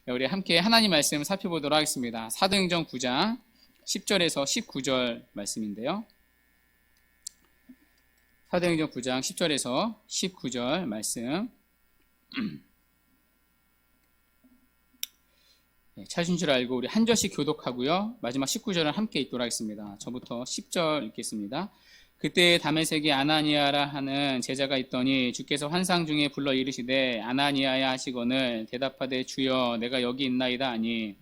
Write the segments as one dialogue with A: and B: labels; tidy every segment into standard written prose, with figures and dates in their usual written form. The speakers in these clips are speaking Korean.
A: 우리 함께 하나님 말씀 살펴보도록 하겠습니다. 사도행전 9장 10절에서 19절 말씀인데요. 사도행전 9장 10절에서 19절 말씀. 찾으신 줄 알고 우리 한 절씩 교독하고요. 마지막 19절은 함께 읽도록 하겠습니다. 저부터 10절 읽겠습니다. 그때 다메섹에 아나니아라 하는 제자가 있더니 주께서 환상 중에 불러 이르시되 아나니아야 하시거늘 대답하되 주여 내가 여기 있나이다 하니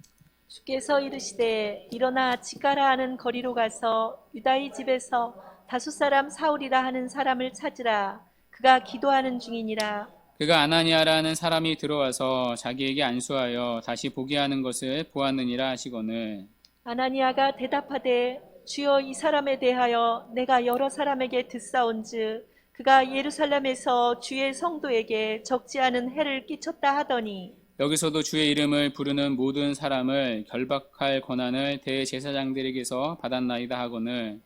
B: 주께서 이르시되 일어나 지가라 하는 거리로 가서 유다의 집에서 다섯 사람 사울이라 하는 사람을 찾으라. 그가 기도하는 중이니라.
A: 그가 아나니아라는 사람이 들어와서 자기에게 안수하여 다시 보게 하는 것을 보았느니라 하시거늘
B: 아나니아가 대답하되 주여 이 사람에 대하여 내가 여러 사람에게 듣사온즉 그가 예루살렘에서 주의 성도에게 적지 않은 해를 끼쳤다 하더니
A: 여기서도 주의 이름을 부르는 모든 사람을 결박할 권한을 대제사장들에게서 받았나이다 하거늘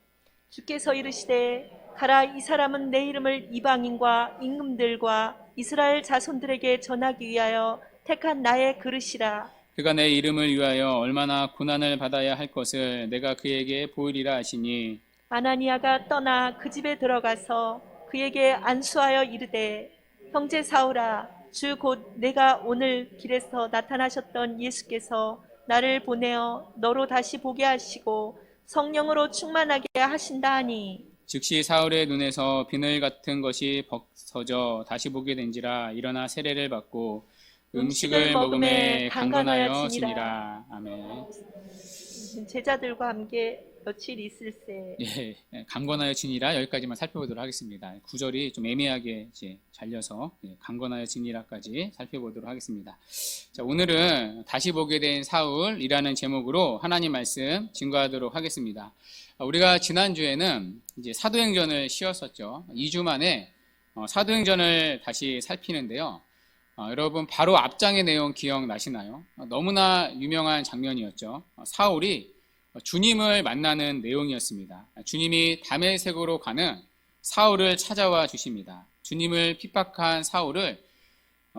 B: 주께서 이르시되 가라. 이 사람은 내 이름을 이방인과 임금들과 이스라엘 자손들에게 전하기 위하여 택한 나의 그릇이라.
A: 그가 내 이름을 위하여 얼마나 고난을 받아야 할 것을 내가 그에게 보이리라 하시니
B: 아나니아가 떠나 그 집에 들어가서 그에게 안수하여 이르되 형제 사울아 주 곧 내가 오늘 길에서 나타나셨던 예수께서 나를 보내어 너로 다시 보게 하시고 성령으로 충만하게 하신다 하니
A: 즉시 사울의 눈에서 비늘 같은 것이 벗어져 다시 보게 된지라 일어나 세례를 받고 음식을 먹음에 강건하여 지니라. 아멘.
B: 제자들과 함께 며칠 있을세.
A: 예, 강건하여 지니라 여기까지만 살펴보도록 하겠습니다. 구절이 좀 애매하게 이제 잘려서 강건하여 지니라까지 살펴보도록 하겠습니다. 자, 오늘은 다시 보게 된 사울이라는 제목으로 하나님 말씀 증거하도록 하겠습니다. 우리가 지난주에는 이제 사도행전을 쉬었었죠. 2주 만에 사도행전을 다시 살피는데요. 여러분 바로 앞장의 내용 기억나시나요? 너무나 유명한 장면이었죠. 사울이 주님을 만나는 내용이었습니다. 주님이 다메섹으로 가는 사울을 찾아와 주십니다. 주님을 핍박한 사울을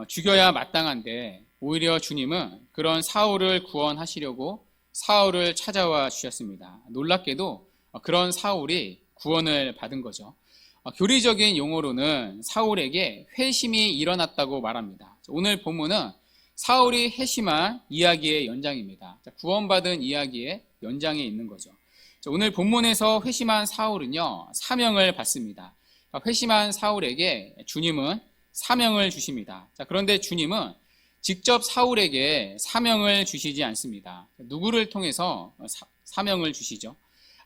A: 죽여야 마땅한데 오히려 주님은 그런 사울을 구원하시려고 사울을 찾아와 주셨습니다. 놀랍게도 그런 사울이 구원을 받은 거죠. 교리적인 용어로는 사울에게 회심이 일어났다고 말합니다. 오늘 본문은 사울이 회심한 이야기의 연장입니다. 구원받은 이야기의 연장에 있는 거죠. 오늘 본문에서 회심한 사울은요, 사명을 받습니다. 회심한 사울에게 주님은 사명을 주십니다. 그런데 주님은 직접 사울에게 사명을 주시지 않습니다. 누구를 통해서 사명을 주시죠?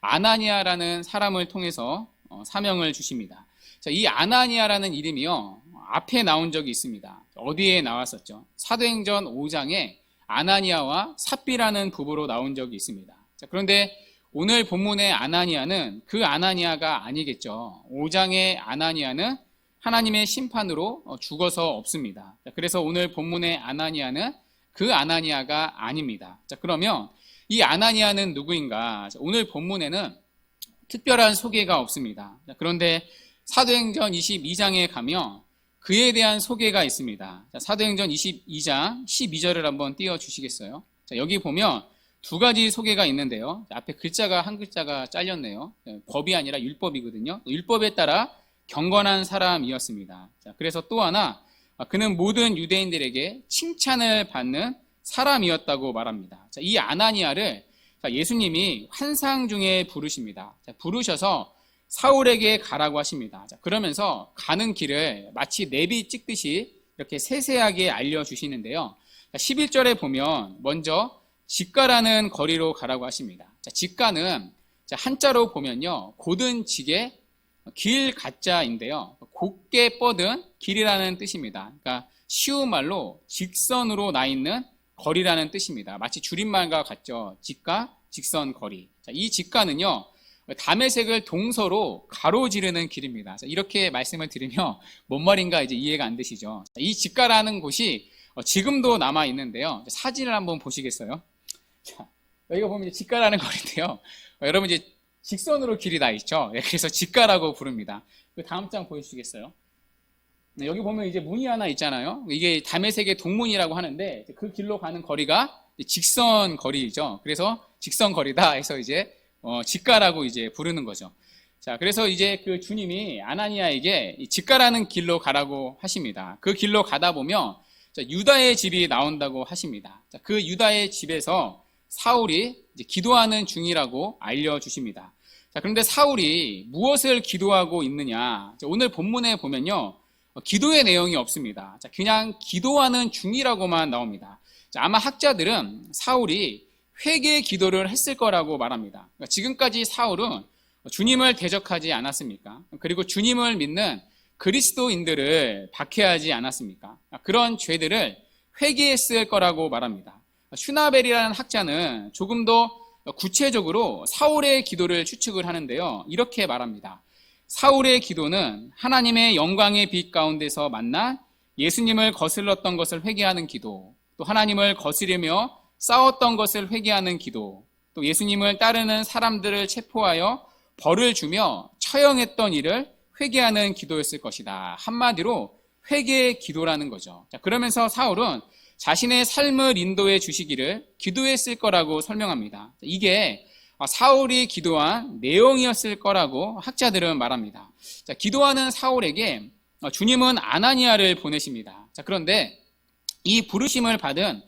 A: 아나니아라는 사람을 통해서 사명을 주십니다. 이 아나니아라는 이름이요, 앞에 나온 적이 있습니다. 어디에 나왔었죠? 사도행전 5장에 아나니아와 삽비라는 부부로 나온 적이 있습니다. 그런데 오늘 본문의 아나니아는 그 아나니아가 아니겠죠. 5장의 아나니아는 하나님의 심판으로 죽어서 없습니다. 그래서 오늘 본문의 아나니아는 그 아나니아가 아닙니다. 그러면 이 아나니아는 누구인가? 오늘 본문에는 특별한 소개가 없습니다. 그런데 사도행전 22장에 가면 그에 대한 소개가 있습니다. 사도행전 22장 12절을 한번 띄워주시겠어요? 여기 보면 두 가지 소개가 있는데요. 앞에 글자가 한 글자가 잘렸네요. 법이 아니라 율법이거든요. 율법에 따라 경건한 사람이었습니다. 그래서 또 하나, 그는 모든 유대인들에게 칭찬을 받는 사람이었다고 말합니다. 이 아나니아를 예수님이 환상 중에 부르십니다. 부르셔서 사울에게 가라고 하십니다. 그러면서 가는 길을 마치 내비 찍듯이 이렇게 세세하게 알려주시는데요. 11절에 보면 먼저 직가라는 거리로 가라고 하십니다. 직가는 한자로 보면요, 곧은 직의 길 가짜인데요, 곧게 뻗은 길이라는 뜻입니다. 그러니까 쉬운 말로 직선으로 나 있는 거리라는 뜻입니다. 마치 줄임말과 같죠. 직가, 직선, 거리. 이 직가는요, 다메섹을 동서로 가로지르는 길입니다. 이렇게 말씀을 드리면 뭔 말인가 이제 이해가 안 되시죠. 이 직가라는 곳이 지금도 남아 있는데요. 사진을 한번 보시겠어요? 자, 여기가 보면 이제 직가라는 거리인데요. 여러분 이제 직선으로 길이 나 있죠. 그래서 직가라고 부릅니다. 그 다음 장 보여주시겠어요? 네, 여기 보면 이제 문이 하나 있잖아요. 이게 다메섹의 동문이라고 하는데 그 길로 가는 거리가 직선 거리죠. 그래서 직선 거리다 해서 이제 직가라고 이제 부르는 거죠. 자, 그래서 이제 그 주님이 아나니아에게 이 직가라는 길로 가라고 하십니다. 그 길로 가다 보면 유다의 집이 나온다고 하십니다. 자, 그 유다의 집에서 사울이 이제 기도하는 중이라고 알려주십니다. 자, 그런데 사울이 무엇을 기도하고 있느냐? 자, 오늘 본문에 보면요. 기도의 내용이 없습니다. 자, 그냥 기도하는 중이라고만 나옵니다. 자, 아마 학자들은 사울이 회개 기도를 했을 거라고 말합니다. 그러니까 지금까지 사울은 주님을 대적하지 않았습니까? 그리고 주님을 믿는 그리스도인들을 박해하지 않았습니까? 그런 죄들을 회개했을 거라고 말합니다. 슈나벨이라는 학자는 조금 더 구체적으로 사울의 기도를 추측을 하는데요. 이렇게 말합니다. 사울의 기도는 하나님의 영광의 빛 가운데서 만나 예수님을 거슬렀던 것을 회개하는 기도, 또 하나님을 거스르며 싸웠던 것을 회개하는 기도, 또 예수님을 따르는 사람들을 체포하여 벌을 주며 처형했던 일을 회개하는 기도였을 것이다. 한마디로 회개의 기도라는 거죠. 자, 그러면서 사울은 자신의 삶을 인도해 주시기를 기도했을 거라고 설명합니다. 이게 사울이 기도한 내용이었을 거라고 학자들은 말합니다. 자, 기도하는 사울에게 주님은 아나니아를 보내십니다. 자, 그런데 이 부르심을 받은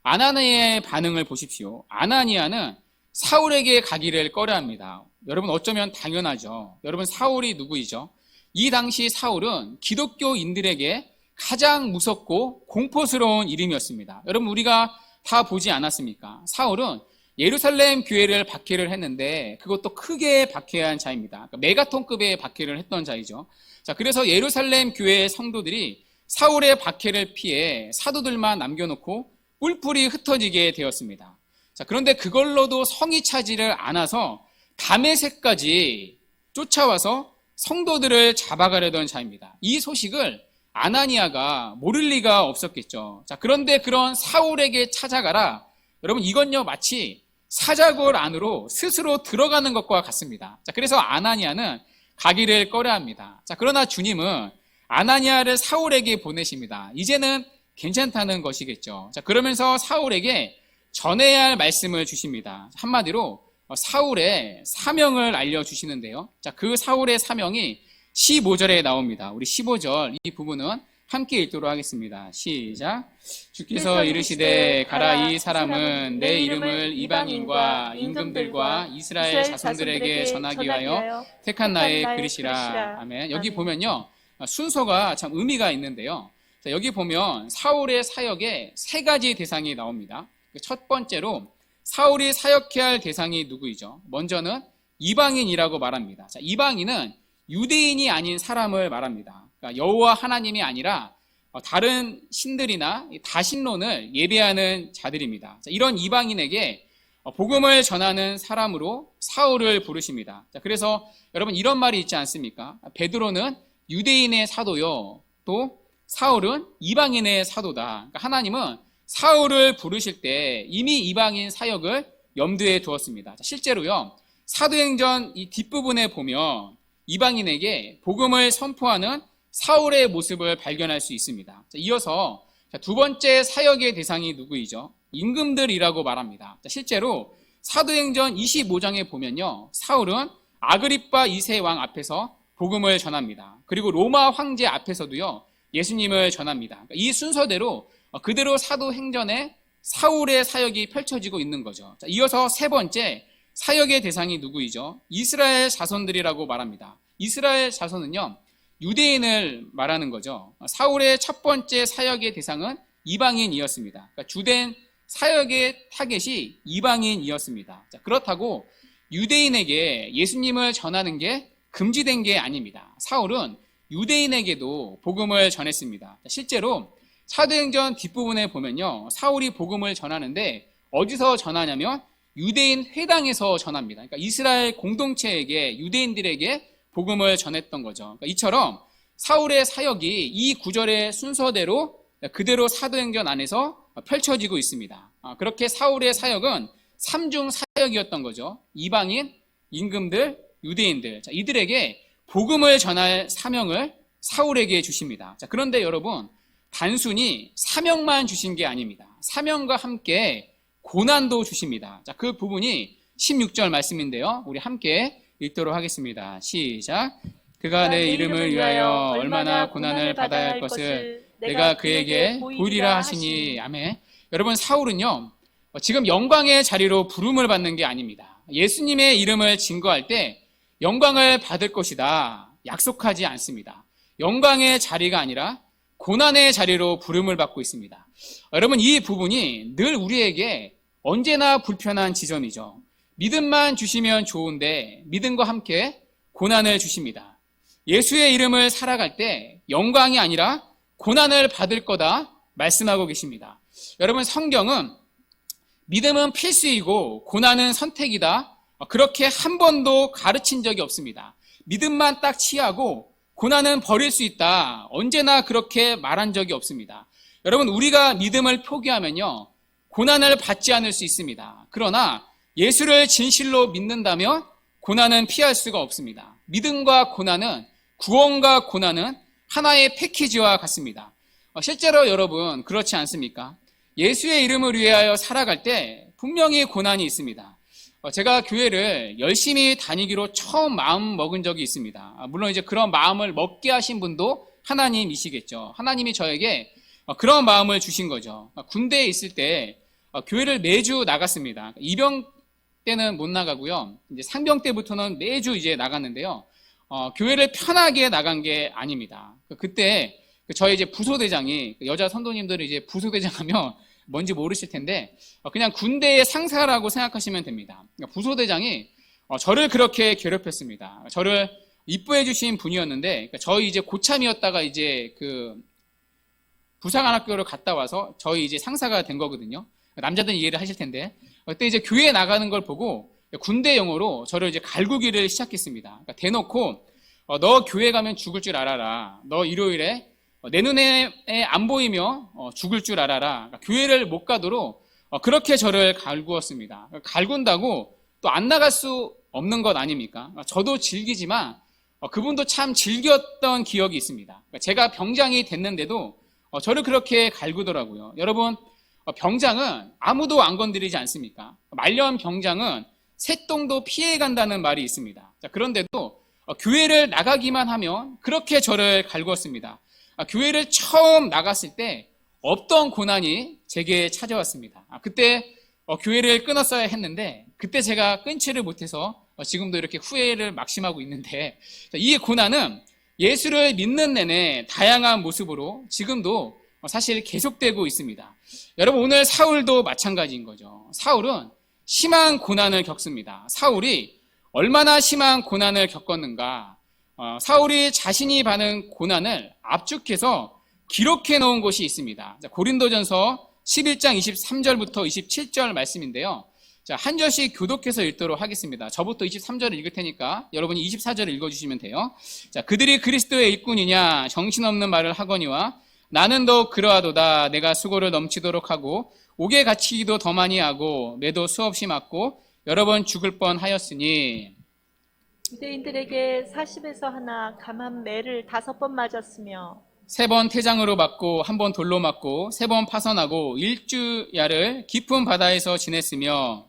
A: 아나니아의 반응을 보십시오. 아나니아는 사울에게 가기를 꺼려합니다. 여러분 어쩌면 당연하죠. 여러분 사울이 누구이죠? 이 당시 사울은 기독교인들에게 가장 무섭고 공포스러운 이름이었습니다. 여러분 우리가 다 보지 않았습니까? 사울은 예루살렘 교회를 박해를 했는데 그것도 크게 박해한 자입니다. 그러니까 메가톤급의 박해를 했던 자이죠. 자, 그래서 예루살렘 교회의 성도들이 사울의 박해를 피해 사도들만 남겨놓고 뿔뿔이 흩어지게 되었습니다. 자, 그런데 그걸로도 성이 차지를 않아서 다메섹까지 쫓아와서 성도들을 잡아가려던 자입니다. 이 소식을 아나니아가 모를 리가 없었겠죠. 자, 그런데 그런 사울에게 찾아가라. 여러분 이건요 마치 사자골 안으로 스스로 들어가는 것과 같습니다. 자, 그래서 아나니아는 가기를 꺼려합니다. 자, 그러나 주님은 아나니아를 사울에게 보내십니다. 이제는 괜찮다는 것이겠죠. 자, 그러면서 사울에게 전해야 할 말씀을 주십니다. 한마디로 사울의 사명을 알려주시는데요. 자, 그 사울의 사명이 15절에 나옵니다. 우리 15절 이 부분은 함께 읽도록 하겠습니다. 시작. 주께서 이르시되 가라, 이 사람은 내 이름을 이방인과 임금들과 이스라엘 자손들에게 전하기 위하여 택한 나의 그리시라. 아멘. 여기 보면요 순서가 참 의미가 있는데요. 자, 여기 보면 사울의 사역에 세 가지 대상이 나옵니다. 첫 번째로 사울이 사역해야 할 대상이 누구이죠? 먼저는 이방인이라고 말합니다. 자, 이방인은 유대인이 아닌 사람을 말합니다. 그러니까 여호와 하나님이 아니라 다른 신들이나 다신론을 예배하는 자들입니다. 자, 이런 이방인에게 복음을 전하는 사람으로 사울을 부르십니다. 자, 그래서 여러분 이런 말이 있지 않습니까? 베드로는 유대인의 사도요, 또 사울은 이방인의 사도다. 그러니까 하나님은 사울을 부르실 때 이미 이방인 사역을 염두에 두었습니다. 자, 실제로요 사도행전 이 뒷부분에 보면 이방인에게 복음을 선포하는 사울의 모습을 발견할 수 있습니다. 자, 이어서 두 번째 사역의 대상이 누구이죠? 임금들이라고 말합니다. 자, 실제로 사도행전 25장에 보면요 사울은 아그리빠 2세 왕 앞에서 복음을 전합니다. 그리고 로마 황제 앞에서도요 예수님을 전합니다. 그러니까 이 순서대로 그대로 사도행전에 사울의 사역이 펼쳐지고 있는 거죠. 자, 이어서 세 번째 사역의 대상이 누구이죠? 이스라엘 자손들이라고 말합니다. 이스라엘 자손은요 유대인을 말하는 거죠. 사울의 첫 번째 사역의 대상은 이방인이었습니다. 그러니까 주된 사역의 타겟이 이방인이었습니다. 자, 그렇다고 유대인에게 예수님을 전하는 게 금지된 게 아닙니다. 사울은 유대인에게도 복음을 전했습니다. 자, 실제로 사도행전 뒷부분에 보면요 사울이 복음을 전하는데 어디서 전하냐면 유대인 회당에서 전합니다. 그러니까 이스라엘 공동체에게 유대인들에게 복음을 전했던 거죠. 그러니까 이처럼 사울의 사역이 이 구절의 순서대로 그대로 사도행전 안에서 펼쳐지고 있습니다. 그렇게 사울의 사역은 삼중 사역이었던 거죠. 이방인, 임금들, 유대인들. 자, 이들에게 복음을 전할 사명을 사울에게 주십니다. 자, 그런데 여러분, 단순히 사명만 주신 게 아닙니다. 사명과 함께 고난도 주십니다. 자, 그 부분이 16절 말씀인데요. 우리 함께 읽도록 하겠습니다. 시작. 그가 내 이름을 위하여 얼마나 고난을 받아야 할 것을 내가 그에게 보이리라 하시니. 아멘. 여러분, 사울은요, 지금 영광의 자리로 부름을 받는 게 아닙니다. 예수님의 이름을 증거할 때 영광을 받을 것이다 약속하지 않습니다. 영광의 자리가 아니라 고난의 자리로 부름을 받고 있습니다. 여러분, 이 부분이 늘 우리에게 언제나 불편한 지점이죠. 믿음만 주시면 좋은데 믿음과 함께 고난을 주십니다. 예수의 이름을 살아갈 때 영광이 아니라 고난을 받을 거다 말씀하고 계십니다. 여러분, 성경은 믿음은 필수이고 고난은 선택이다 그렇게 한 번도 가르친 적이 없습니다. 믿음만 딱 취하고 고난은 버릴 수 있다 언제나 그렇게 말한 적이 없습니다. 여러분, 우리가 믿음을 포기하면요 고난을 받지 않을 수 있습니다. 그러나 예수를 진실로 믿는다면 고난은 피할 수가 없습니다. 믿음과 고난은, 구원과 고난은 하나의 패키지와 같습니다. 실제로 여러분 그렇지 않습니까? 예수의 이름을 위하여 살아갈 때 분명히 고난이 있습니다. 제가 교회를 열심히 다니기로 처음 마음 먹은 적이 있습니다. 물론 이제 그런 마음을 먹게 하신 분도 하나님이시겠죠. 하나님이 저에게 그런 마음을 주신 거죠. 군대에 있을 때 교회를 매주 나갔습니다. 입영 때는 못 나가고요. 이제 상병 때부터는 매주 이제 나갔는데요. 교회를 편하게 나간 게 아닙니다. 그때 저희 이제 부소대장이, 여자 선도님들이 이제 부소대장 하면 뭔지 모르실 텐데 그냥 군대의 상사라고 생각하시면 됩니다. 부소대장이 저를 그렇게 괴롭혔습니다. 저를 이뻐해 주신 분이었는데 저희 이제 고참이었다가 이제 그 부사관학교를 갔다 와서 저희 이제 상사가 된 거거든요. 남자들은 이해를 하실 텐데 그때 이제 교회에 나가는 걸 보고 군대 용어로 저를 이제 갈구기를 시작했습니다. 그러니까 대놓고 너 교회 가면 죽을 줄 알아라. 너 일요일에 내 눈에 안 보이며 죽을 줄 알아라. 그러니까 교회를 못 가도록 그렇게 저를 갈구었습니다. 갈군다고 또 안 나갈 수 없는 것 아닙니까? 저도 즐기지만 그분도 참 즐겼던 기억이 있습니다. 제가 병장이 됐는데도 저를 그렇게 갈구더라고요. 여러분, 병장은 아무도 안 건드리지 않습니까? 말년 병장은 새똥도 피해간다는 말이 있습니다. 그런데도 교회를 나가기만 하면 그렇게 저를 갈구었습니다. 교회를 처음 나갔을 때 없던 고난이 제게 찾아왔습니다. 그때 교회를 끊었어야 했는데 그때 제가 끊지를 못해서 지금도 이렇게 후회를 막심하고 있는데 이 고난은 예수를 믿는 내내 다양한 모습으로 지금도 사실 계속되고 있습니다. 여러분, 오늘 사울도 마찬가지인 거죠. 사울은 심한 고난을 겪습니다. 사울이 얼마나 심한 고난을 겪었는가? 사울이 자신이 받은 고난을 압축해서 기록해 놓은 곳이 있습니다. 고린도전서 11장 23절부터 27절 말씀인데요. 자, 한 절씩 교독해서 읽도록 하겠습니다. 저부터 23절을 읽을 테니까 여러분이 24절을 읽어주시면 돼요. 자, 그들이 그리스도의 일꾼이냐 정신없는 말을 하거니와 나는 더욱 그러하도다. 내가 수고를 넘치도록 하고 옥에 갇히기도 더 많이 하고 매도 수없이 맞고 여러 번 죽을 뻔하였으니
B: 유대인들에게 40에서 하나 감한 매를 5번 맞았으며
A: 3번 태장으로 맞고 1번 돌로 맞고 3번 파선하고 일주야를 깊은 바다에서 지냈으며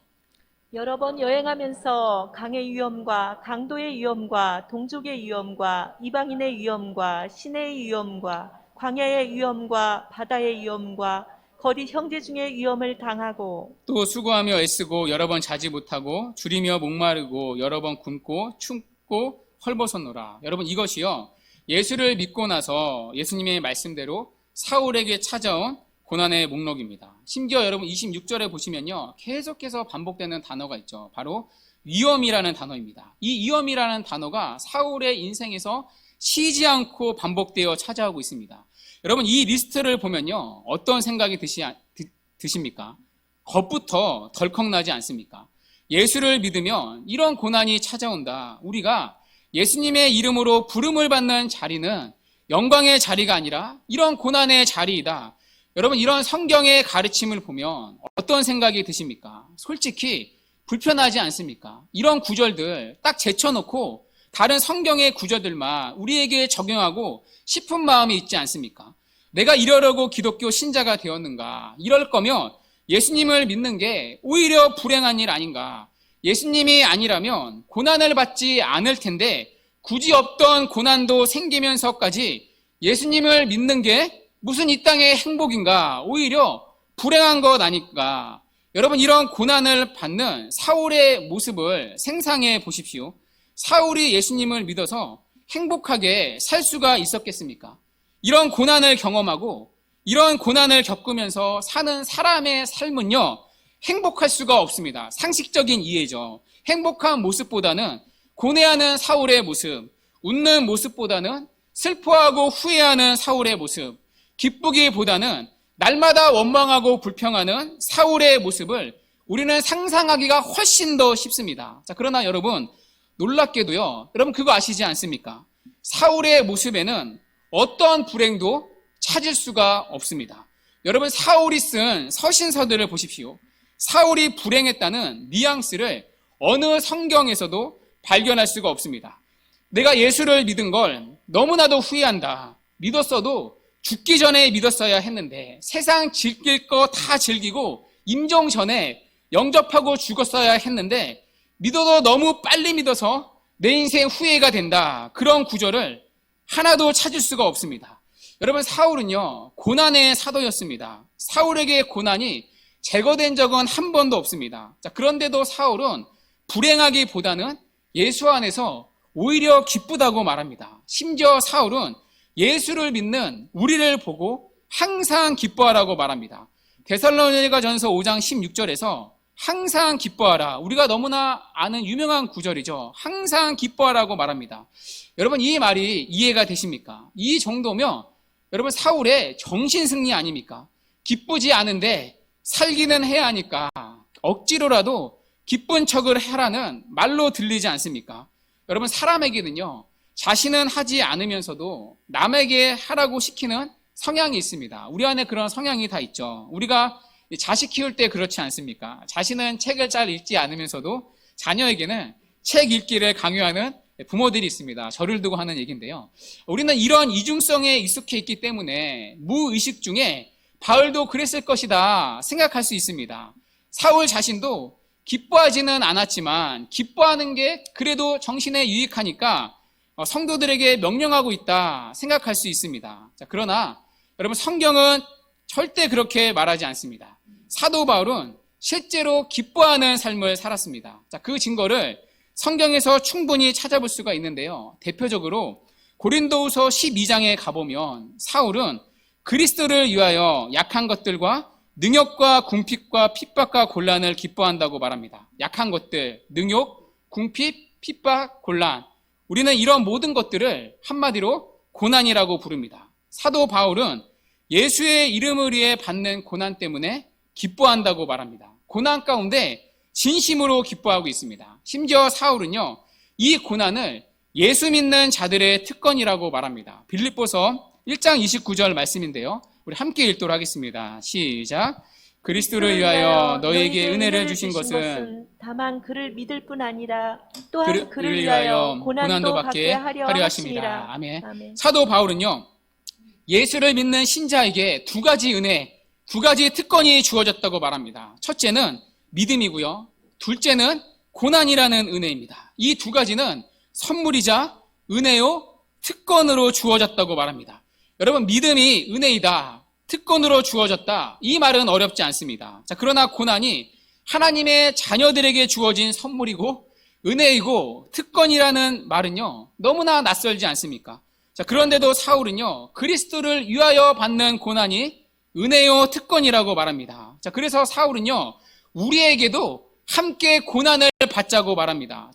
B: 여러 번 여행하면서 강의 위험과 강도의 위험과 동족의 위험과 이방인의 위험과 시내의 위험과 광야의 위험과 바다의 위험과 거리 형제 중에 위험을 당하고
A: 또 수고하며 애쓰고 여러 번 자지 못하고 줄이며 목마르고 여러 번 굶고 춥고 헐벗었노라. 여러분, 이것이요 예수를 믿고 나서 예수님의 말씀대로 사울에게 찾아온 고난의 목록입니다. 심지어 여러분 26절에 보시면요 계속해서 반복되는 단어가 있죠. 바로 위험이라는 단어입니다. 이 위험이라는 단어가 사울의 인생에서 쉬지 반복되어 찾아오고 있습니다. 여러분, 이 리스트를 보면요 어떤 생각이 드십니까? 겁부터 덜컥 나지 않습니까? 예수를 믿으면 이런 고난이 찾아온다. 우리가 예수님의 이름으로 부름을 받는 자리는 영광의 자리가 아니라 이런 고난의 자리이다. 여러분, 이런 성경의 가르침을 보면 어떤 생각이 드십니까? 솔직히 불편하지 않습니까? 이런 구절들 딱 제쳐놓고 다른 성경의 구절들만 우리에게 적용하고 싶은 마음이 있지 않습니까? 내가 이러려고 기독교 신자가 되었는가? 이럴 거면 예수님을 믿는 게 오히려 불행한 일 아닌가? 예수님이 아니라면 고난을 받지 않을 텐데 굳이 없던 고난도 생기면서까지 예수님을 믿는 게 무슨 이 땅의 행복인가? 오히려 불행한 것 아닐까? 여러분, 이런 고난을 받는 사울의 모습을 생상해 보십시오. 사울이 예수님을 믿어서 행복하게 살 수가 있었겠습니까? 이런 고난을 경험하고 이런 고난을 겪으면서 사는 사람의 삶은요, 행복할 수가 없습니다. 상식적인 이해죠. 행복한 모습보다는 고뇌하는 사울의 모습, 웃는 모습보다는 슬퍼하고 후회하는 사울의 모습, 기쁘기보다는 날마다 원망하고 불평하는 사울의 모습을 우리는 상상하기가 훨씬 더 쉽습니다. 자, 그러나 여러분, 놀랍게도요, 여러분 그거 아시지 않습니까? 사울의 모습에는 어떤 불행도 찾을 수가 없습니다. 여러분, 사울이 쓴 서신서들을 보십시오. 사울이 불행했다는 뉘앙스를 어느 성경에서도 발견할 수가 없습니다. 내가 예수를 믿은 걸 너무나도 후회한다. 믿었어도 죽기 전에 믿었어야 했는데 세상 즐길 거 다 즐기고 임종 전에 영접하고 죽었어야 했는데 믿어도 너무 빨리 믿어서 내 인생 후회가 된다. 그런 구절을 하나도 찾을 수가 없습니다. 여러분, 사울은요, 고난의 사도였습니다. 사울에게 고난이 제거된 적은 한 번도 없습니다. 자, 그런데도 사울은 불행하기보다는 예수 안에서 오히려 기쁘다고 말합니다. 심지어 사울은 예수를 믿는 우리를 보고 항상 기뻐하라고 말합니다. 데살로니가전서 5장 16절에서 항상 기뻐하라. 우리가 너무나 아는 유명한 구절이죠. 항상 기뻐하라고 말합니다. 여러분, 이 말이 이해가 되십니까? 이 정도면 여러분, 사울의 정신승리 아닙니까? 기쁘지 않은데 살기는 해야 하니까 억지로라도 기쁜 척을 하라는 말로 들리지 않습니까? 여러분, 사람에게는요, 자신은 하지 않으면서도 남에게 하라고 시키는 성향이 있습니다. 우리 안에 그런 성향이 다 있죠. 우리가 자식 키울 때 그렇지 않습니까? 자신은 책을 잘 읽지 않으면서도 자녀에게는 책 읽기를 강요하는 부모들이 있습니다. 저를 두고 하는 얘기인데요. 우리는 이런 이중성에 익숙해 있기 때문에 무의식 중에 바울도 그랬을 것이다 생각할 수 있습니다. 사울 자신도 기뻐하지는 않았지만 기뻐하는 게 그래도 정신에 유익하니까 성도들에게 명령하고 있다 생각할 수 있습니다. 자, 그러나 여러분, 성경은 절대 그렇게 말하지 않습니다. 사도 바울은 실제로 기뻐하는 삶을 살았습니다. 자, 그 증거를 성경에서 충분히 찾아볼 수가 있는데요. 대표적으로 고린도후서 12장에 가보면 사울은 그리스도를 위하여 약한 것들과 능욕과 궁핍과 핍박과 곤란을 기뻐한다고 말합니다. 약한 것들, 능욕, 궁핍, 핍박, 곤란. 우리는 이런 모든 것들을 한마디로 고난이라고 부릅니다. 사도 바울은 예수의 이름을 위해 받는 고난 때문에 기뻐한다고 말합니다. 고난 가운데 진심으로 기뻐하고 있습니다. 심지어 사울은요, 이 고난을 예수 믿는 자들의 특권이라고 말합니다. 빌립보서 1장 29절 말씀인데요. 우리 함께 읽도록 하겠습니다. 시작. 그리스도를 위하여 너에게 은혜를 주신 것은
B: 다만 그를 믿을 뿐 아니라 또한 그를 위하여 고난도 받게 하려 하심이라.
A: 아멘.
B: 아멘.
A: 사도 바울은요, 예수를 믿는 신자에게 두 가지 은혜, 두 가지 특권이 주어졌다고 말합니다. 첫째는 믿음이고요. 둘째는 고난이라는 은혜입니다. 이 두 가지는 선물이자 은혜요, 특권으로 주어졌다고 말합니다. 여러분, 믿음이 은혜이다, 특권으로 주어졌다, 이 말은 어렵지 않습니다. 자, 그러나 고난이 하나님의 자녀들에게 주어진 선물이고 은혜이고 특권이라는 말은요, 너무나 낯설지 않습니까? 자, 그런데도 사울은요, 그리스도를 위하여 받는 고난이 은혜요, 특권이라고 말합니다. 자, 그래서 사울은요, 우리에게도 함께 고난을 받자고 말합니다.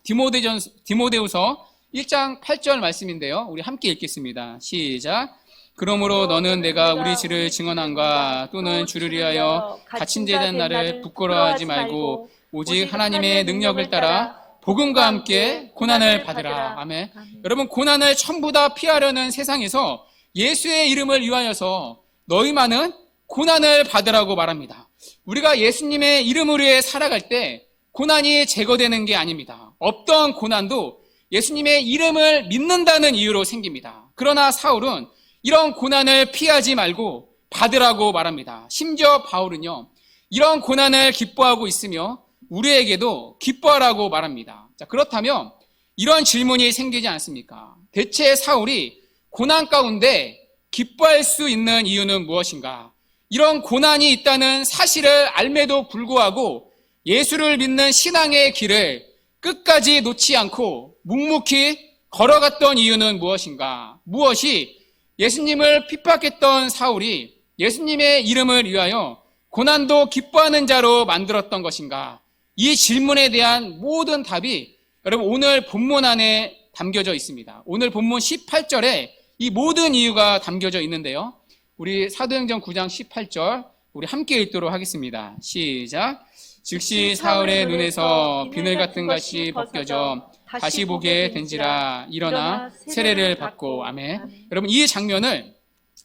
A: 디모데후서 1장 8절 말씀인데요. 우리 함께 읽겠습니다. 시작. 그러므로 너는 내가 우리 주를 증언함과 또는 주를 위하여 갇힌 자된 나를 부끄러워하지 말고 오직 하나님의 능력을 따라 복음과 함께 고난을 받으라. 아멘. 여러분, 고난을 전부 다 피하려는 세상에서 예수의 이름을 위하여서 너희만은 고난을 받으라고 말합니다. 우리가 예수님의 이름을 위해 살아갈 때 고난이 제거되는 게 아닙니다. 없던 고난도 예수님의 이름을 믿는다는 이유로 생깁니다. 그러나 사울은 이런 고난을 피하지 말고 받으라고 말합니다. 심지어 바울은요, 이런 고난을 기뻐하고 있으며 우리에게도 기뻐하라고 말합니다. 자, 그렇다면 이런 질문이 생기지 않습니까? 대체 사울이 고난 가운데 기뻐할 수 있는 이유는 무엇인가? 이런 고난이 있다는 사실을 알매도 불구하고 예수를 믿는 신앙의 길을 끝까지 놓지 않고 묵묵히 걸어갔던 이유는 무엇인가? 무엇이 예수님을 핍박했던 사울이 예수님의 이름을 위하여 고난도 기뻐하는 자로 만들었던 것인가? 이 질문에 대한 모든 답이 여러분 오늘 본문 안에 담겨져 있습니다. 오늘 본문 18절에 이 모든 이유가 담겨져 있는데요. 우리 사도행전 9장 18절 우리 함께 읽도록 하겠습니다. 시작. 즉시 사울의 눈에서 비늘 같은 것이 벗겨져 다시 보게 된지라 일어나 세례를 받고. 아멘. 여러분 이 장면을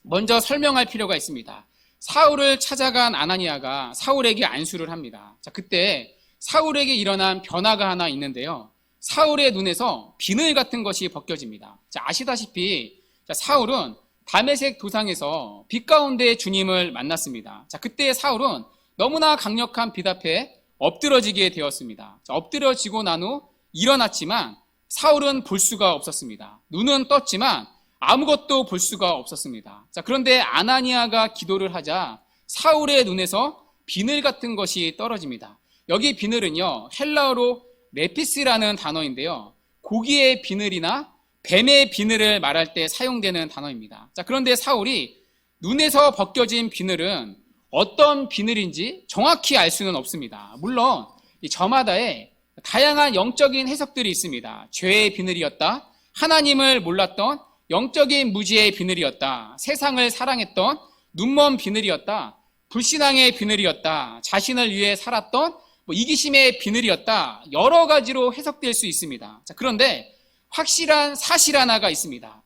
A: 먼저 설명할 필요가 있습니다. 사울을 찾아간 아나니아가 사울에게 안수를 합니다. 자, 그때 사울에게 일어난 변화가 하나 있는데요. 사울의 눈에서 비늘 같은 것이 벗겨집니다. 자, 아시다시피 사울은 다메섹 도상에서 빛 가운데 주님을 만났습니다. 자, 그때 사울은 너무나 강력한 빛 앞에 엎드러지게 되었습니다. 자, 엎드러지고 난 후 일어났지만 사울은 볼 수가 없었습니다. 눈은 떴지만 아무것도 볼 수가 없었습니다. 자, 그런데 아나니아가 기도를 하자 사울의 눈에서 비늘 같은 것이 떨어집니다. 여기 비늘은요, 헬라어로 메피스라는 단어인데요. 고기의 비늘이나 뱀의 비늘을 말할 때 사용되는 단어입니다. 자, 그런데 사울이 눈에서 벗겨진 비늘은 어떤 비늘인지 정확히 알 수는 없습니다. 물론 저마다의 다양한 영적인 해석들이 있습니다. 죄의 비늘이었다, 하나님을 몰랐던 영적인 무지의 비늘이었다, 세상을 사랑했던 눈먼 비늘이었다, 불신앙의 비늘이었다, 자신을 위해 살았던 이기심의 비늘이었다, 여러 가지로 해석될 수 있습니다. 자, 그런데 확실한 사실 하나가 있습니다.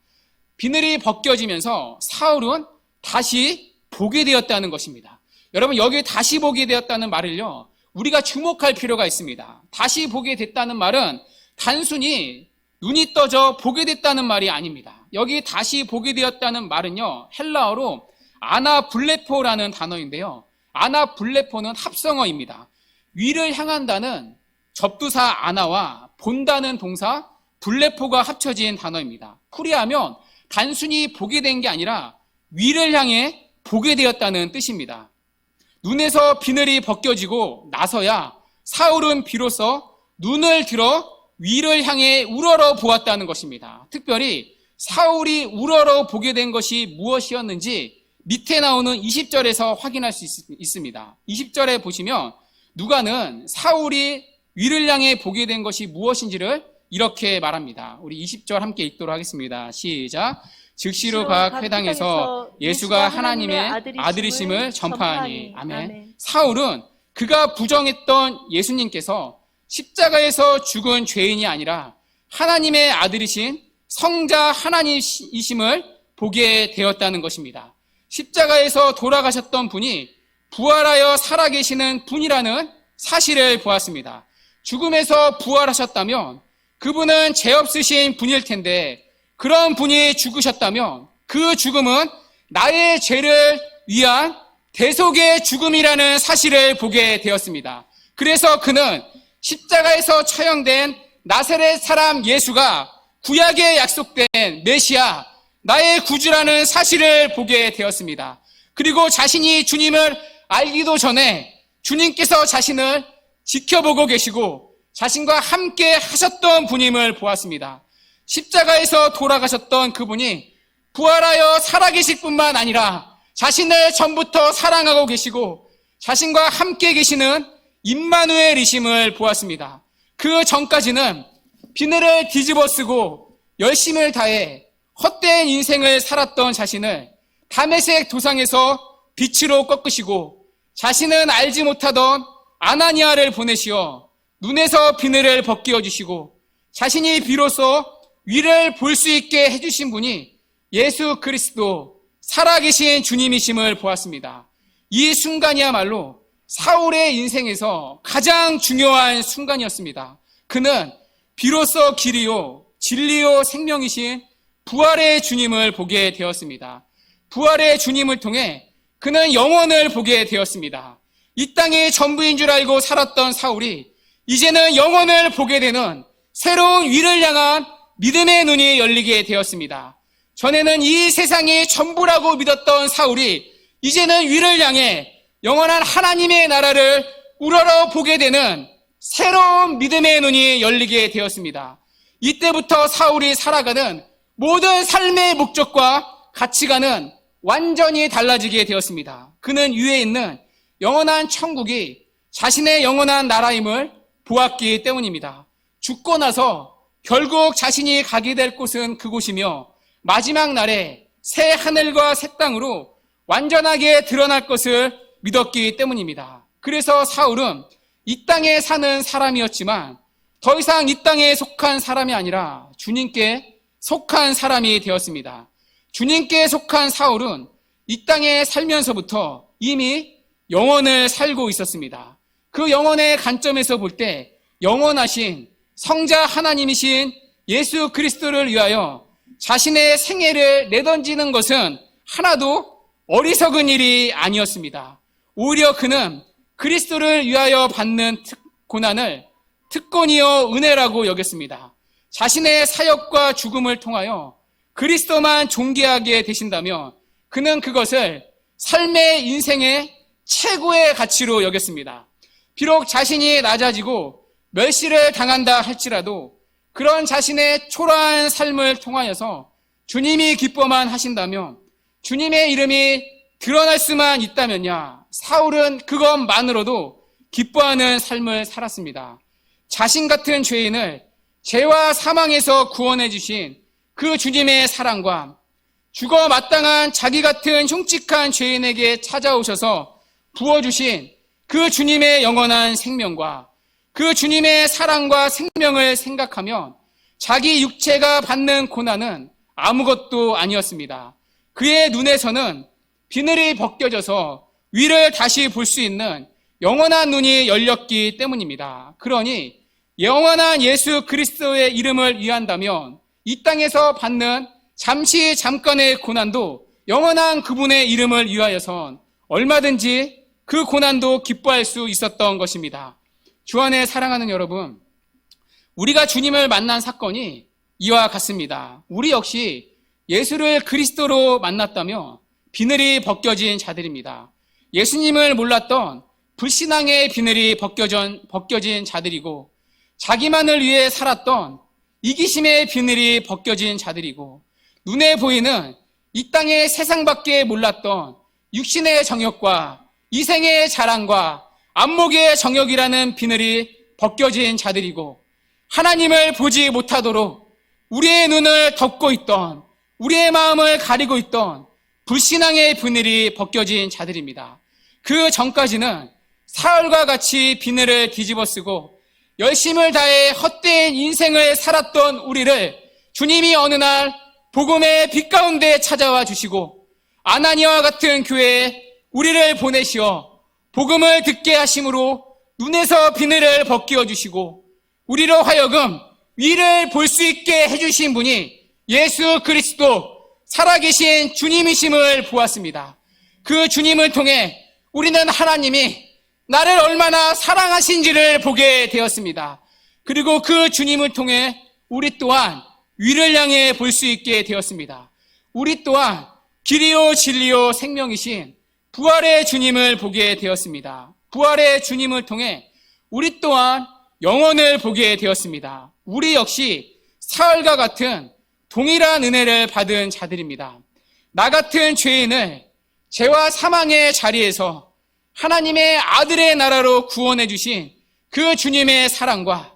A: 비늘이 벗겨지면서 사울은 다시 보게 되었다는 것입니다. 여러분 여기 다시 보게 되었다는 말을요, 우리가 주목할 필요가 있습니다. 다시 보게 됐다는 말은 단순히 눈이 떠져 보게 됐다는 말이 아닙니다. 여기 다시 보게 되었다는 말은요, 헬라어로 아나블레포라는 단어인데요. 아나블레포는 합성어입니다. 위를 향한다는 접두사 아나와 본다는 동사 블레포가 합쳐진 단어입니다. 풀이하면 단순히 보게 된 게 아니라 위를 향해 보게 되었다는 뜻입니다. 눈에서 비늘이 벗겨지고 나서야 사울은 비로소 눈을 들어 위를 향해 우러러 보았다는 것입니다. 특별히 사울이 우러러 보게 된 것이 무엇이었는지 밑에 나오는 20절에서 확인할 수 있습니다. 20절에 보시면 누가는 사울이 위를 향해 보게 된 것이 무엇인지를 이렇게 말합니다. 우리 20절 함께 읽도록 하겠습니다. 시작. 즉시로 각 회당에서 예수가 하나님의 아들이심을 전파하니. 아멘. 사울은 그가 부정했던 예수님께서 십자가에서 죽은 죄인이 아니라 하나님의 아들이신 성자 하나님이심을 보게 되었다는 것입니다. 십자가에서 돌아가셨던 분이 부활하여 살아계시는 분이라는 사실을 보았습니다. 죽음에서 부활하셨다면 그분은 죄 없으신 분일 텐데, 그런 분이 죽으셨다면 그 죽음은 나의 죄를 위한 대속의 죽음이라는 사실을 보게 되었습니다. 그래서 그는 십자가에서 처형된 나사렛 사람 예수가 구약에 약속된 메시아, 나의 구주라는 사실을 보게 되었습니다. 그리고 자신이 주님을 알기도 전에 주님께서 자신을 지켜보고 계시고 자신과 함께 하셨던 분임을 보았습니다. 십자가에서 돌아가셨던 그분이 부활하여 살아계실 뿐만 아니라 자신을 전부터 사랑하고 계시고 자신과 함께 계시는 임마누엘이심을 보았습니다. 그 전까지는 비늘을 뒤집어 쓰고 열심을 다해 헛된 인생을 살았던 자신을 다메섹 도상에서 빛으로 꺾으시고 자신은 알지 못하던 아나니아를 보내시어 눈에서 비늘을 벗겨 주시고 자신이 비로소 위를 볼 수 있게 해주신 분이 예수 그리스도 살아계신 주님이심을 보았습니다. 이 순간이야말로 사울의 인생에서 가장 중요한 순간이었습니다. 그는 비로소 길이요 진리요 생명이신 부활의 주님을 보게 되었습니다. 부활의 주님을 통해 그는 영원을 보게 되었습니다. 이 땅이 전부인 줄 알고 살았던 사울이 이제는 영원을 보게 되는 새로운 위를 향한 믿음의 눈이 열리게 되었습니다. 전에는 이 세상이 전부라고 믿었던 사울이 이제는 위를 향해 영원한 하나님의 나라를 우러러 보게 되는 새로운 믿음의 눈이 열리게 되었습니다. 이때부터 사울이 살아가는 모든 삶의 목적과 가치관은 완전히 달라지게 되었습니다. 그는 위에 있는 영원한 천국이 자신의 영원한 나라임을 보았기 때문입니다. 죽고 나서 결국 자신이 가게 될 곳은 그곳이며 마지막 날에 새 하늘과 새 땅으로 완전하게 드러날 것을 믿었기 때문입니다. 그래서 사울은 이 땅에 사는 사람이었지만 더 이상 이 땅에 속한 사람이 아니라 주님께 속한 사람이 되었습니다. 주님께 속한 사울은 이 땅에 살면서부터 이미 영원을 살고 있었습니다. 그 영원의 관점에서 볼 때 영원하신 성자 하나님이신 예수 그리스도를 위하여 자신의 생애를 내던지는 것은 하나도 어리석은 일이 아니었습니다. 오히려 그는 그리스도를 위하여 받는 고난을 특권이요 은혜라고 여겼습니다. 자신의 사역과 죽음을 통하여 그리스도만 존귀하게 되신다면 그는 그것을 삶의 인생의 최고의 가치로 여겼습니다. 비록 자신이 낮아지고 멸시를 당한다 할지라도 그런 자신의 초라한 삶을 통하여서 주님이 기뻐만 하신다면, 주님의 이름이 드러날 수만 있다면야 사울은 그것만으로도 기뻐하는 삶을 살았습니다. 자신 같은 죄인을 죄와 사망에서 구원해 주신 그 주님의 사랑과 죽어 마땅한 자기 같은 흉측한 죄인에게 찾아오셔서 부어주신 그 주님의 영원한 생명과 그 주님의 사랑과 생명을 생각하면 자기 육체가 받는 고난은 아무것도 아니었습니다. 그의 눈에서는 비늘이 벗겨져서 위를 다시 볼 수 있는 영원한 눈이 열렸기 때문입니다. 그러니 영원한 예수 그리스도의 이름을 위한다면 이 땅에서 받는 잠깐의 고난도 영원한 그분의 이름을 위하여선 얼마든지 그 고난도 기뻐할 수 있었던 것입니다. 주 안에 사랑하는 여러분, 우리가 주님을 만난 사건이 이와 같습니다. 우리 역시 예수를 그리스도로 만났다며 비늘이 벗겨진 자들입니다. 예수님을 몰랐던 불신앙의 비늘이 벗겨진 자들이고, 자기만을 위해 살았던 이기심의 비늘이 벗겨진 자들이고, 눈에 보이는 이 땅의 세상밖에 몰랐던 육신의 정욕과 이생의 자랑과 안목의 정욕이라는 비늘이 벗겨진 자들이고, 하나님을 보지 못하도록 우리의 눈을 덮고 있던, 우리의 마음을 가리고 있던 불신앙의 비늘이 벗겨진 자들입니다. 그 전까지는 사울과 같이 비늘을 뒤집어 쓰고 열심을 다해 헛된 인생을 살았던 우리를 주님이 어느 날 복음의 빛 가운데 찾아와 주시고 아나니아와 같은 교회에 우리를 보내시어 복음을 듣게 하심으로 눈에서 비늘을 벗겨 주시고 우리로 하여금 위를 볼 수 있게 해주신 분이 예수 그리스도 살아계신 주님이심을 보았습니다. 그 주님을 통해 우리는 하나님이 나를 얼마나 사랑하신지를 보게 되었습니다. 그리고 그 주님을 통해 우리 또한 위를 향해 볼 수 있게 되었습니다. 우리 또한 길이요 진리요 생명이신 부활의 주님을 보게 되었습니다. 부활의 주님을 통해 우리 또한 영원을 보게 되었습니다. 우리 역시 사울과 같은 동일한 은혜를 받은 자들입니다. 나 같은 죄인을 죄와 사망의 자리에서 하나님의 아들의 나라로 구원해 주신 그 주님의 사랑과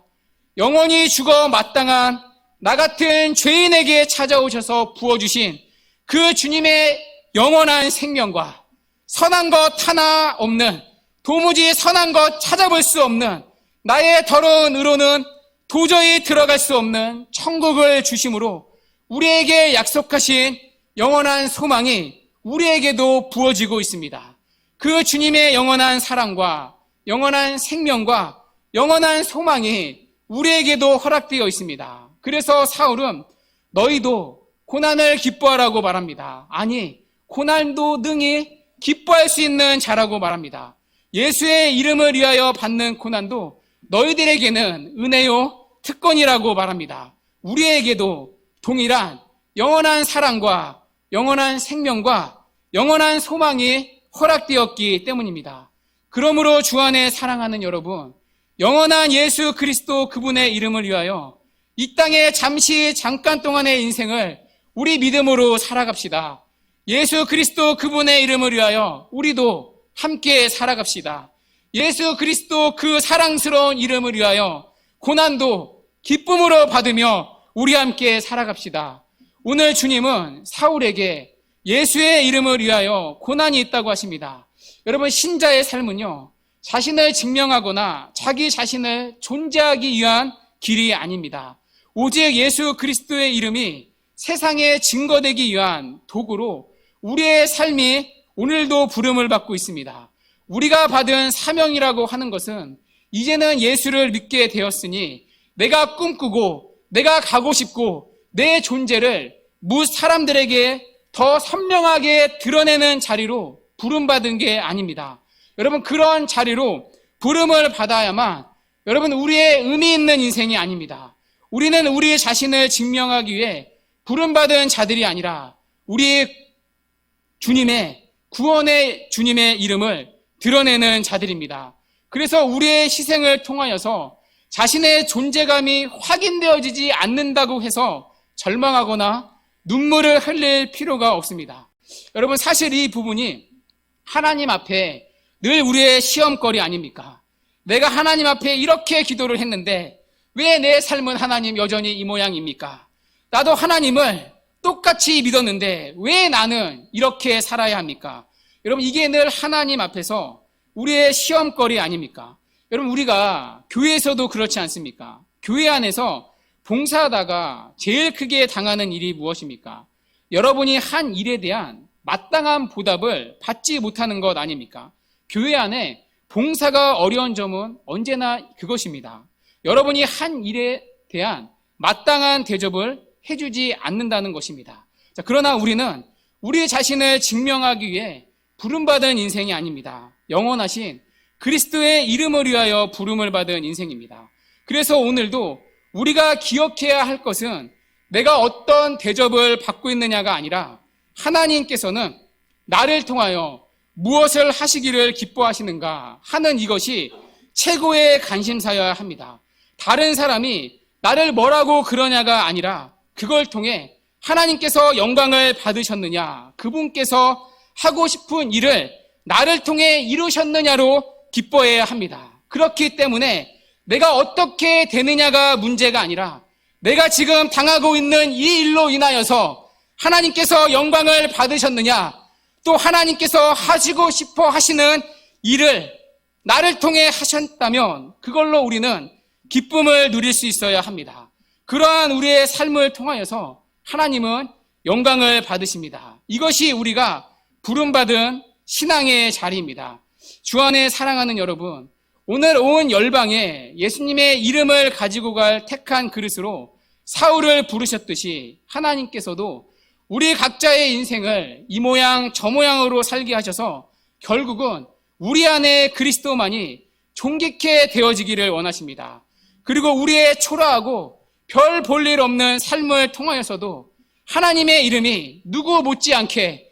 A: 영원히 죽어 마땅한 나 같은 죄인에게 찾아오셔서 부어주신 그 주님의 영원한 생명과 선한 것 하나 없는, 도무지 선한 것 찾아볼 수 없는 나의 더러운 의로는 도저히 들어갈 수 없는 천국을 주심으로 우리에게 약속하신 영원한 소망이 우리에게도 부어지고 있습니다. 그 주님의 영원한 사랑과 영원한 생명과 영원한 소망이 우리에게도 허락되어 있습니다. 그래서 사울은 너희도 고난을 기뻐하라고 말합니다. 아니, 고난도 능히 기뻐할 수 있는 자라고 말합니다. 예수의 이름을 위하여 받는 고난도 너희들에게는 은혜요 특권이라고 말합니다. 우리에게도 동일한 영원한 사랑과 영원한 생명과 영원한 소망이 허락되었기 때문입니다. 그러므로 주 안에 사랑하는 여러분, 영원한 예수 그리스도 그분의 이름을 위하여 이 땅에 잠깐 동안의 인생을 우리 믿음으로 살아갑시다. 예수 그리스도 그분의 이름을 위하여 우리도 함께 살아갑시다. 예수 그리스도 그 사랑스러운 이름을 위하여 고난도 기쁨으로 받으며 우리 함께 살아갑시다. 오늘 주님은 사울에게 예수의 이름을 위하여 고난이 있다고 하십니다. 여러분, 신자의 삶은요, 자신을 증명하거나 자기 자신을 존재하기 위한 길이 아닙니다. 오직 예수 그리스도의 이름이 세상에 증거되기 위한 도구로 우리의 삶이 오늘도 부름을 받고 있습니다. 우리가 받은 사명이라고 하는 것은 이제는 예수를 믿게 되었으니 내가 꿈꾸고 내가 가고 싶고 내 존재를 사람들에게 더 선명하게 드러내는 자리로 부름받은 게 아닙니다. 여러분, 그런 자리로 부름을 받아야만 여러분 우리의 의미 있는 인생이 아닙니다. 우리는 우리 자신을 증명하기 위해 부름받은 자들이 아니라 우리 주님의 구원의 주님의 이름을 드러내는 자들입니다. 그래서 우리의 희생을 통하여서 자신의 존재감이 확인되어지지 않는다고 해서 절망하거나 눈물을 흘릴 필요가 없습니다. 여러분, 사실 이 부분이 하나님 앞에 늘 우리의 시험거리 아닙니까? 내가 하나님 앞에 이렇게 기도를 했는데 왜 내 삶은 하나님 여전히 이 모양입니까? 나도 하나님을 똑같이 믿었는데 왜 나는 이렇게 살아야 합니까? 여러분, 이게 늘 하나님 앞에서 우리의 시험거리 아닙니까? 여러분, 우리가 교회에서도 그렇지 않습니까? 교회 안에서 봉사하다가 제일 크게 당하는 일이 무엇입니까? 여러분이 한 일에 대한 마땅한 보답을 받지 못하는 것 아닙니까? 교회 안에 봉사가 어려운 점은 언제나 그것입니다. 여러분이 한 일에 대한 마땅한 대접을 해주지 않는다는 것입니다. 자, 그러나 우리는 우리 자신을 증명하기 위해 부름받은 인생이 아닙니다. 영원하신 그리스도의 이름을 위하여 부름을 받은 인생입니다. 그래서 오늘도 우리가 기억해야 할 것은 내가 어떤 대접을 받고 있느냐가 아니라 하나님께서는 나를 통하여 무엇을 하시기를 기뻐하시는가 하는 이것이 최고의 관심사여야 합니다. 다른 사람이 나를 뭐라고 그러냐가 아니라 그걸 통해 하나님께서 영광을 받으셨느냐, 그분께서 하고 싶은 일을 나를 통해 이루셨느냐로 기뻐해야 합니다. 그렇기 때문에 내가 어떻게 되느냐가 문제가 아니라 내가 지금 당하고 있는 이 일로 인하여서 하나님께서 영광을 받으셨느냐, 또 하나님께서 하시고 싶어 하시는 일을 나를 통해 하셨다면 그걸로 우리는 기쁨을 누릴 수 있어야 합니다. 그러한 우리의 삶을 통하여서 하나님은 영광을 받으십니다. 이것이 우리가 부름받은 신앙의 자리입니다. 주 안에 사랑하는 여러분, 오늘 온 열방에 예수님의 이름을 가지고 갈 택한 그릇으로 사울을 부르셨듯이 하나님께서도 우리 각자의 인생을 이 모양 저 모양으로 살게 하셔서 결국은 우리 안에 그리스도만이 존귀케 되어지기를 원하십니다. 그리고 우리의 초라하고 별 볼 일 없는 삶을 통하여서도 하나님의 이름이 누구 못지않게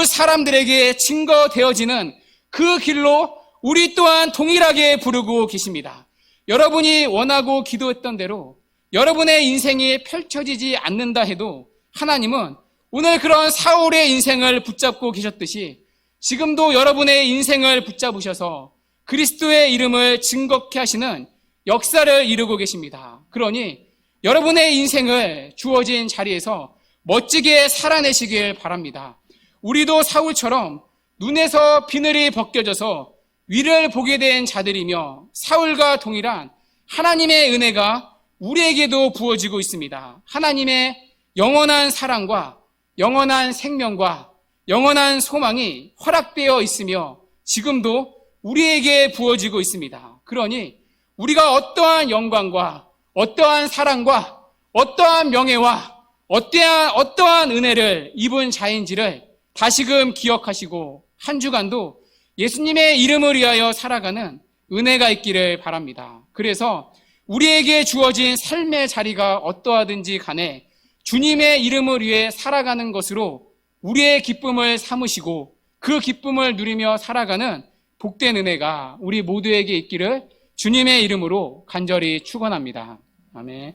A: 사람들에게 증거되어지는 그 길로 우리 또한 동일하게 부르고 계십니다. 여러분이 원하고 기도했던 대로 여러분의 인생이 펼쳐지지 않는다 해도 하나님은 오늘 그런 사울의 인생을 붙잡고 계셨듯이 지금도 여러분의 인생을 붙잡으셔서 그리스도의 이름을 증거케 하시는 역사를 이루고 계십니다. 그러니 여러분의 인생을 주어진 자리에서 멋지게 살아내시길 바랍니다. 우리도 사울처럼 눈에서 비늘이 벗겨져서 위를 보게 된 자들이며 사울과 동일한 하나님의 은혜가 우리에게도 부어지고 있습니다. 하나님의 영원한 사랑과 영원한 생명과 영원한 소망이 허락되어 있으며 지금도 우리에게 부어지고 있습니다. 그러니 우리가 어떠한 영광과 어떠한 사랑과 어떠한 명예와 어떠한 은혜를 입은 자인지를 다시금 기억하시고 한 주간도 예수님의 이름을 위하여 살아가는 은혜가 있기를 바랍니다. 그래서 우리에게 주어진 삶의 자리가 어떠하든지 간에 주님의 이름을 위해 살아가는 것으로 우리의 기쁨을 삼으시고 그 기쁨을 누리며 살아가는 복된 은혜가 우리 모두에게 있기를 주님의 이름으로 간절히 축원합니다. 아멘.